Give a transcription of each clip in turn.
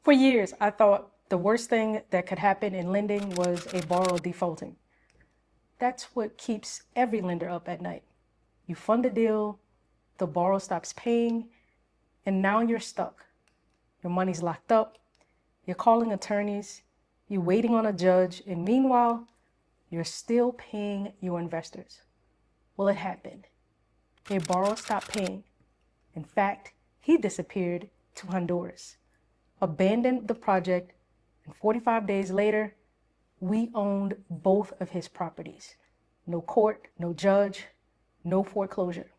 For years, I thought the worst thing that could happen in lending was a borrower defaulting. That's what keeps every lender up at night. You fund a deal, the borrower stops paying, and now you're stuck. Your money's locked up, you're calling attorneys, you're waiting on a judge, and meanwhile, you're still paying your investors. Well, it happened. A borrower stopped paying. In fact, he disappeared to Honduras, abandoned the project, and 45 days later, we owned both of his properties. No court, no judge, no foreclosure.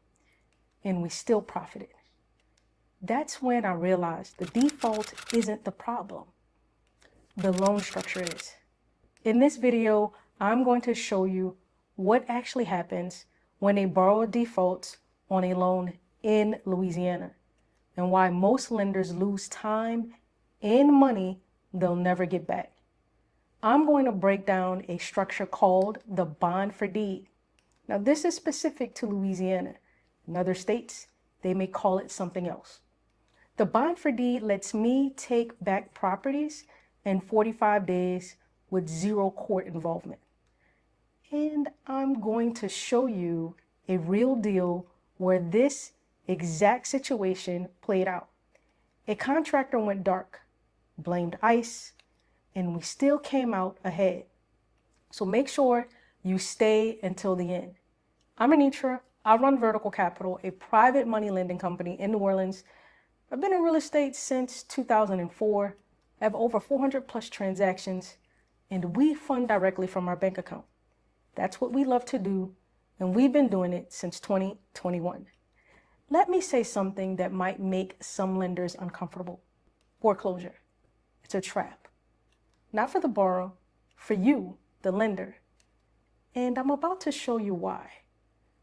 And we still profited. That's when I realized the default isn't the problem. The loan structure is. In this video, I'm going to show you what actually happens when a borrower defaults on a loan in Louisiana and why most lenders lose time and money they'll never get back. I'm going to break down a structure called the bond for deed. Now, this is specific to Louisiana. In other states, they may call it something else. The bond for deed lets me take back properties in 45 days with zero court involvement. And I'm going to show you a real deal where this exact situation played out. A contractor went dark, blamed ICE, and we still came out ahead. So make sure you stay until the end. I'm Anitra. I run Vertical Capital, a private money lending company in New Orleans. I've been in real estate since 2004. I have over 400 plus transactions, and we fund directly from our bank account. That's what we love to do, and we've been doing it since 2021. Let me say something that might make some lenders uncomfortable. Foreclosure. It's a trap. Not for the borrower, for you, the lender. And I'm about to show you why.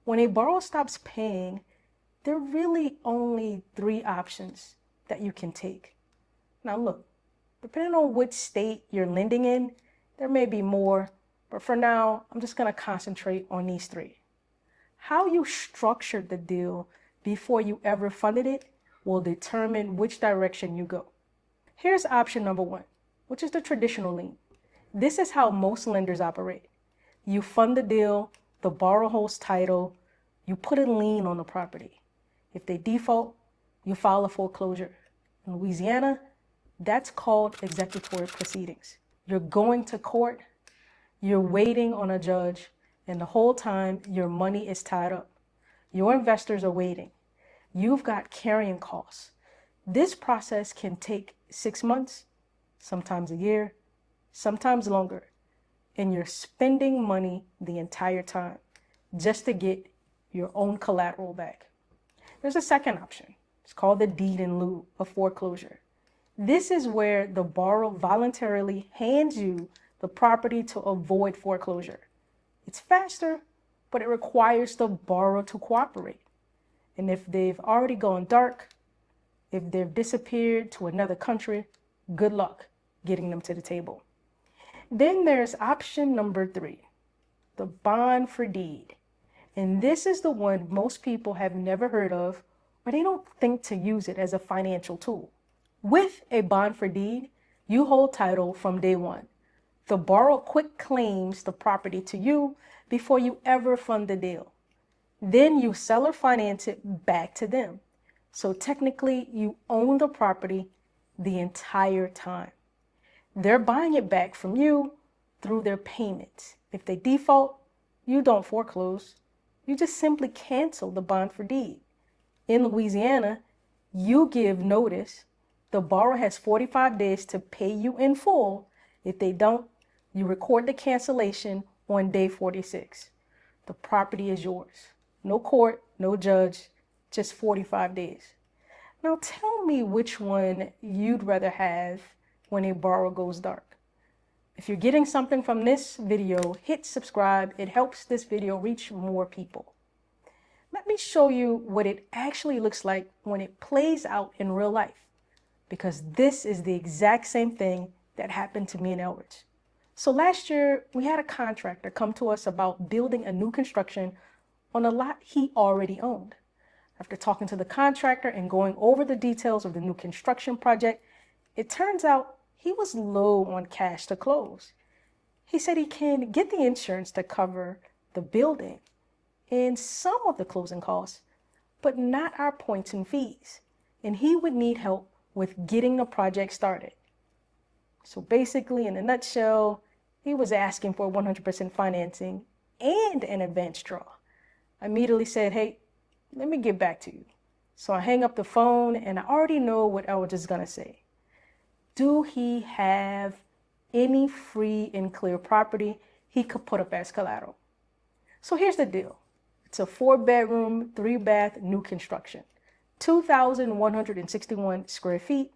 When a borrower stops paying, there are really only 3 options that you can take. Now look, depending on which state you're lending in, there may be more, but for now, I'm just going to concentrate on these 3. How you structured the deal before you ever funded it will determine which direction you go. Here's option number 1, which is the traditional lien. This is how most lenders operate. You fund the deal, the borrower holds title, you put a lien on the property. If they default, you file a foreclosure. In Louisiana, that's called executory proceedings. You're going to court, you're waiting on a judge, and the whole time your money is tied up. Your investors are waiting. You've got carrying costs. This process can take 6 months, sometimes a year, sometimes longer. And you're spending money the entire time just to get your own collateral back. There's a second option. It's called the deed in lieu of foreclosure. This is where the borrower voluntarily hands you the property to avoid foreclosure. It's faster, but it requires the borrower to cooperate. And if they've already gone dark, if they've disappeared to another country, good luck getting them to the table. Then there's option number 3, the bond for deed. And this is the one most people have never heard of, or they don't think to use it as a financial tool. With a bond for deed, you hold title from day one. The borrower quick claims the property to you before you ever fund the deal. Then you sell or finance it back to them. So technically, you own the property the entire time. They're buying it back from you through their payments. If they default, you don't foreclose. You just simply cancel the bond for deed. In Louisiana, you give notice. The borrower has 45 days to pay you in full. If they don't, you record the cancellation on day 46. The property is yours. No court, no judge, just 45 days. Now tell me which one you'd rather have when a borrower goes dark. If you're getting something from this video, hit subscribe. It helps this video reach more people. Let me show you what it actually looks like when it plays out in real life, because this is the exact same thing that happened to me in Elridge. So last year, we had a contractor come to us about building a new construction on a lot he already owned. After talking to the contractor and going over the details of the new construction project, It turns out he was low on cash to close. He said he can get the insurance to cover the building and some of the closing costs, but not our points and fees. And he would need help with getting the project started. So basically, in a nutshell, he was asking for 100% financing and an advance draw. I immediately said, hey, let me get back to you. So I hang up the phone and I already know what Elridge is going to say. Do he have any free and clear property he could put up as collateral? So here's the deal. It's a 4-bedroom, 3-bath, new construction, 2,161 square feet,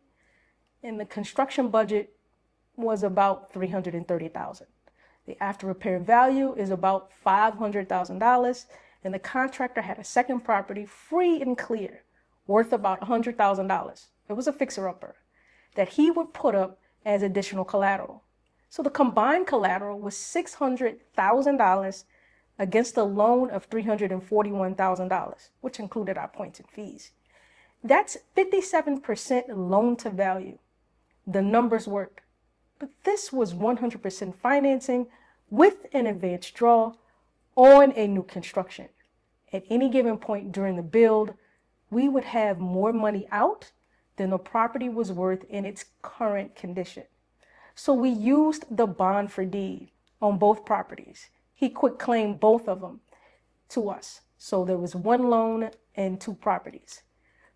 and the construction budget was about $330,000. The after repair value is about $500,000, and the contractor had a second property free and clear, worth about $100,000. It was a fixer-upper that he would put up as additional collateral. So the combined collateral was $600,000 against a loan of $341,000, which included our points and fees. That's 57% loan to value. The numbers worked. But this was 100% financing with an advance draw on a new construction. At any given point during the build, we would have more money out than the property was worth in its current condition. So we used the bond for deed on both properties. He quit claimed both of them to us. So there was one loan and 2 properties.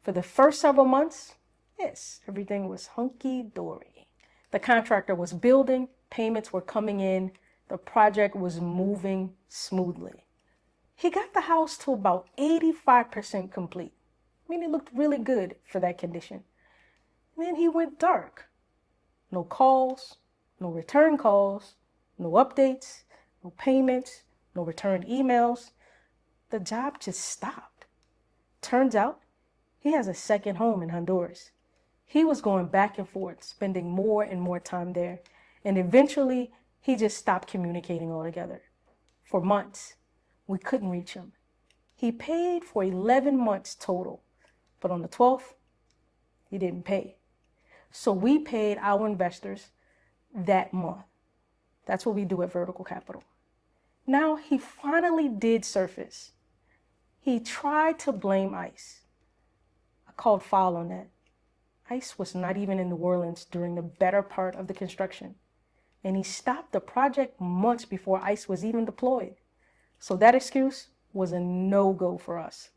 For the first several months, yes, everything was hunky-dory. The contractor was building, payments were coming in, the project was moving smoothly. He got the house to about 85% complete. I mean, it looked really good for that condition. And then he went dark. No calls, no return calls, no updates, no payments, no returned emails. The job just stopped. Turns out he has a second home in Honduras. He was going back and forth, spending more and more time there. And eventually, he just stopped communicating altogether. For months, we couldn't reach him. He paid for 11 months total. But on the 12th, he didn't pay. So we paid our investors that month. That's what we do at Vertical Capital. Now he finally did surface. He tried to blame ICE. I called foul on that. ICE was not even in New Orleans during the better part of the construction. And he stopped the project months before ICE was even deployed. So that excuse was a no-go for us.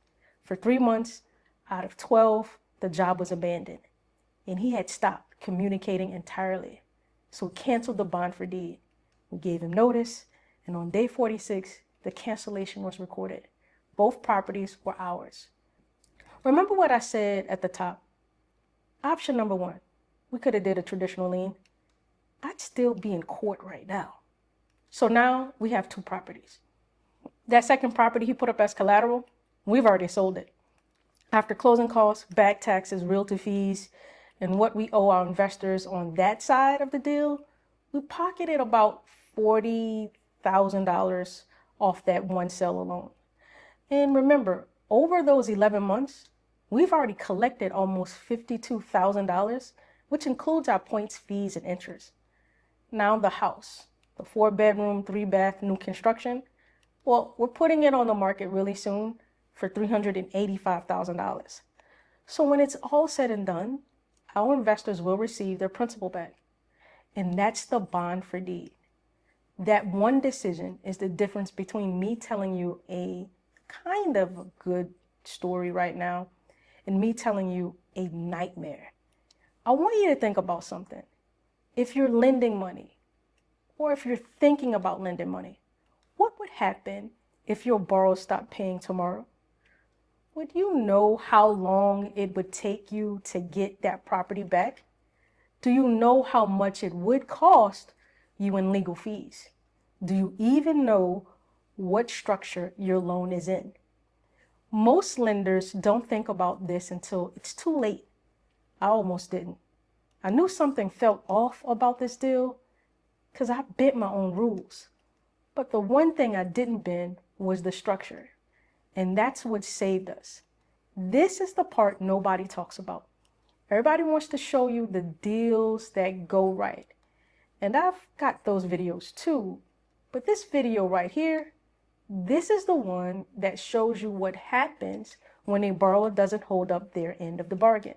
For 3 months out of 12, the job was abandoned. And he had stopped communicating entirely. So we canceled the bond for deed. We gave him notice, and on day 46, the cancellation was recorded. Both properties were ours. Remember what I said at the top? Option number 1, we could have did a traditional lien. I'd still be in court right now. So now we have 2 properties. That second property he put up as collateral, we've already sold it. After closing costs, back taxes, realty fees, and what we owe our investors on that side of the deal, we pocketed about $40,000 off that one sale alone. And remember, over those 11 months, we've already collected almost $52,000, which includes our points, fees, and interest. Now the house, the 4-bedroom, 3-bath, new construction, well, we're putting it on the market really soon for $385,000. So when it's all said and done, our investors will receive their principal back. And that's the bond for deed. That one decision is the difference between me telling you a kind of a good story right now and me telling you a nightmare. I want you to think about something. If you're lending money, or if you're thinking about lending money, what would happen if your borrower stopped paying tomorrow? Would you know how long it would take you to get that property back? Do you know how much it would cost you in legal fees? Do you even know what structure your loan is in? Most lenders don't think about this until it's too late. I almost didn't. I knew something felt off about this deal because I bent my own rules. But the one thing I didn't bend was the structure. And that's what saved us. This is the part nobody talks about. Everybody wants to show you the deals that go right. And I've got those videos too. But this video right here, this is the one that shows you what happens when a borrower doesn't hold up their end of the bargain.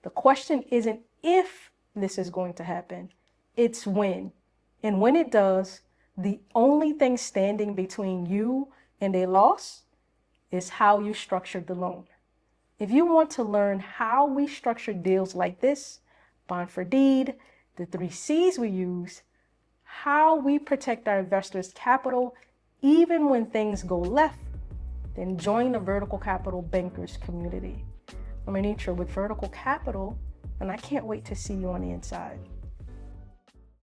The question isn't if this is going to happen, it's when. And when it does, the only thing standing between you and a loss is how you structured the loan. If you want to learn how we structure deals like this, bond for deed, the 3 C's we use, how we protect our investors' capital, even when things go left, then join the Vertical Capital Bankers community. I'm Anitra with Vertical Capital, and I can't wait to see you on the inside.